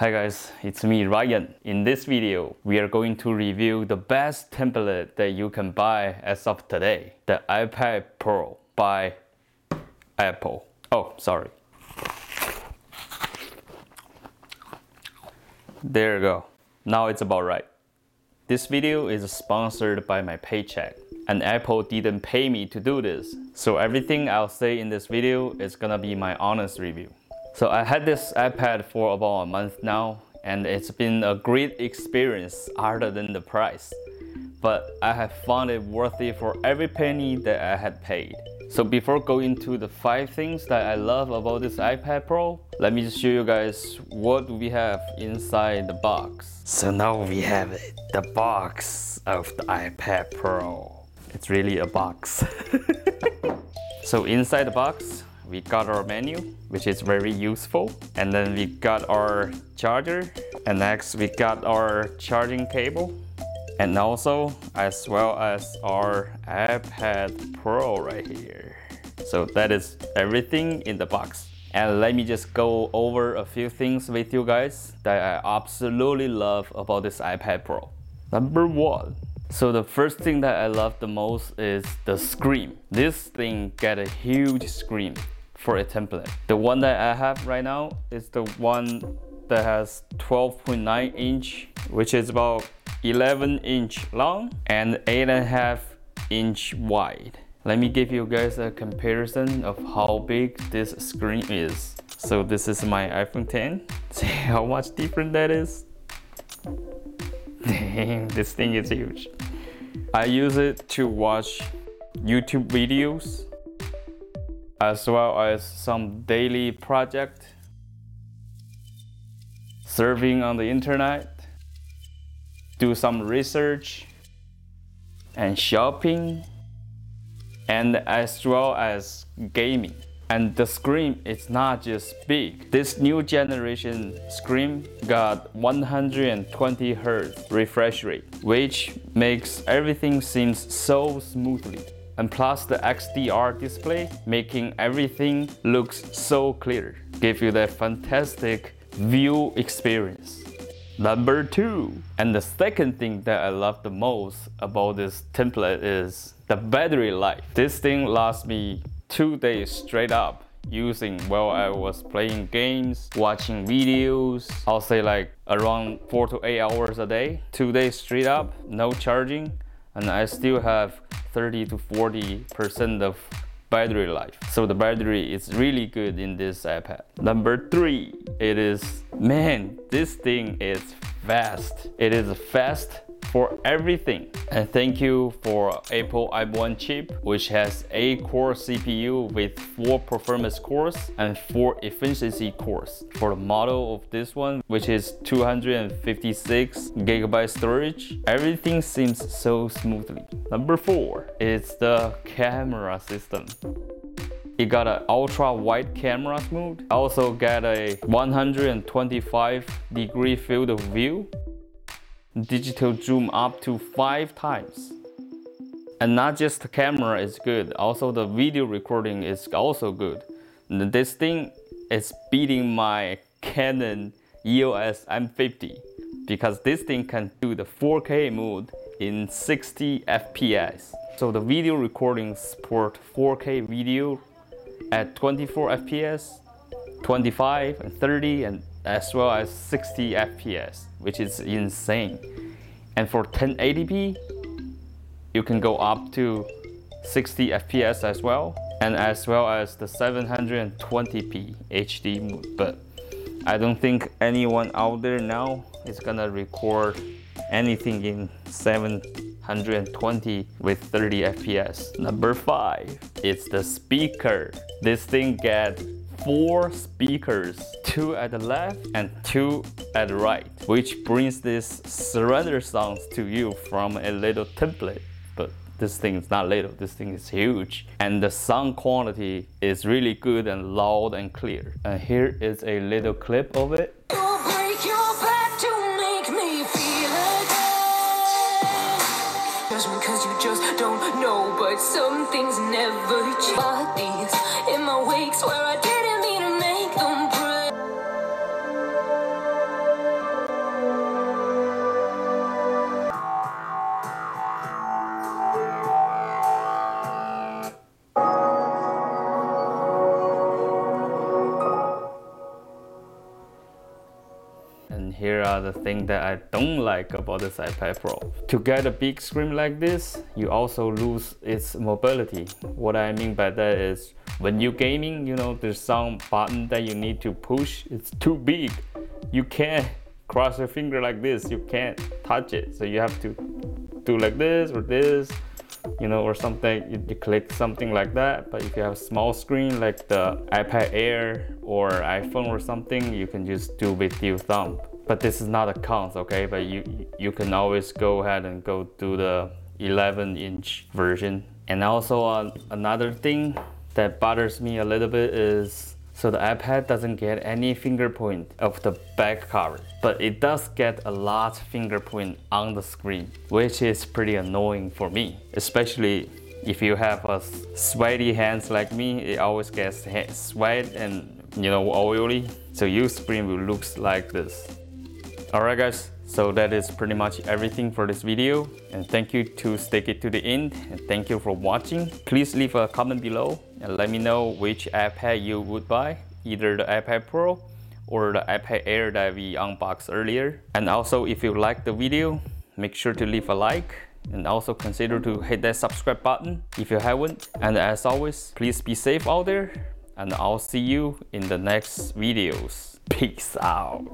Hi guys, it's me Ryan. In this video, we are going to review the best template that you can buy as of today. The iPad Pro by Apple. Oh, sorry. There you go. Now it's about right. This video is sponsored by my paycheck, and Apple didn't pay me to do this. So everything I'll say in this video is gonna be my honest review. So I had this iPad for about a month now, and it's been a great experience other than the price. But I have found it worthy for every penny that I had paid. So before going to the 5 things that I love about this iPad Pro, let me just show you guys what we have inside the box. So now we have it, the box of the iPad Pro. It's really a box. So inside the box, we got our menu, which is very useful. And then we got our charger. And next we got our charging cable. And also, as well as our iPad Pro right here. So that is everything in the box. And let me just go over a few things with you guys that I absolutely love about this iPad Pro. Number 1. So the first thing that I love the most is the screen. This thing got a huge screen for a template. The one that I have right now is the one that has 12.9 inch, which is about 11 inch long and 8.5 inch wide. Let me give you guys a comparison of how big this screen is. So this is my iPhone 10. See how much different that is? Damn, this thing is huge. I use it to watch YouTube videos, as well as some daily project, surfing on the internet, do some research, and shopping, and as well as gaming. And the screen is not just big. This new generation screen got 120 Hz refresh rate, which makes everything seems so smoothly. And plus the XDR display, making everything looks so clear. Give you that fantastic view experience. Number 2, and the second thing that I love the most about this template is the battery life. This thing lasts me 2 days straight up using while I was playing games, watching videos. I'll say like around 4 to 8 hours a day, 2 days straight up, no charging, and I still have 30 to 40% of battery life. So the battery is really good in this iPad. Number 3, it is, man, this thing is fast. It is fast for everything. And thank you for Apple i1 chip, which has 8-core CPU with 4 performance cores and 4 efficiency cores. For the model of this one, which is 256GB storage, everything seems so smoothly. Number 4 is the camera system. It got an ultra wide camera mode. Also got a 125-degree field of view. Digital zoom up to 5 times. And not just the camera is good, also the video recording is also good. This thing is beating my Canon EOS M50 because this thing can do the 4K mode in 60 FPS. So the video recording support 4K video at 24 FPS, 25 and 30 and as well as 60 FPS, which is insane. And for 1080p, you can go up to 60 FPS as well, and as well as the 720p HD mode. But I don't think anyone out there now is gonna record anything in 720 with 30 FPS. Number 5, it's the speaker. This thing gets 4 speakers, 2 at the left and 2 at the right, which brings this surrender sounds to you from a little template. But this thing is not little, this thing is huge. And the sound quality is really good and loud and clear. And here is a little clip of it. Cause you just don't know, but some things never change. Bodies in my wakes where I didn't mean to make them break. And here are the things that I don't like about this iPad Pro. To get a big screen like this, you also lose its mobility. What I mean by that is when you're gaming, you know, there's some button that you need to push. It's too big. You can't cross your finger like this. You can't touch it. So you have to do like this or this, you know, or something. You click something like that. But if you have a small screen like the iPad Air or iPhone or something, you can just do with your thumb. But this is not a count, okay? But you can always go ahead and go to the 11-inch version. And also another thing that bothers me a little bit is, so the iPad doesn't get any fingerprint of the back cover, but it does get a lot of fingerprint on the screen, which is pretty annoying for me, especially if you have a sweaty hands like me. It always gets sweat and, you know, oily, so your screen will look like this. Alright guys, so that is pretty much everything for this video, and thank you to stick it to the end, and thank you for watching. Please leave a comment below and let me know which iPad you would buy, either the iPad Pro or the iPad Air that we unboxed earlier. And also, if you liked the video, make sure to leave a like and also consider to hit that subscribe button if you haven't. And as always, please be safe out there, and I'll see you in the next videos. Peace out.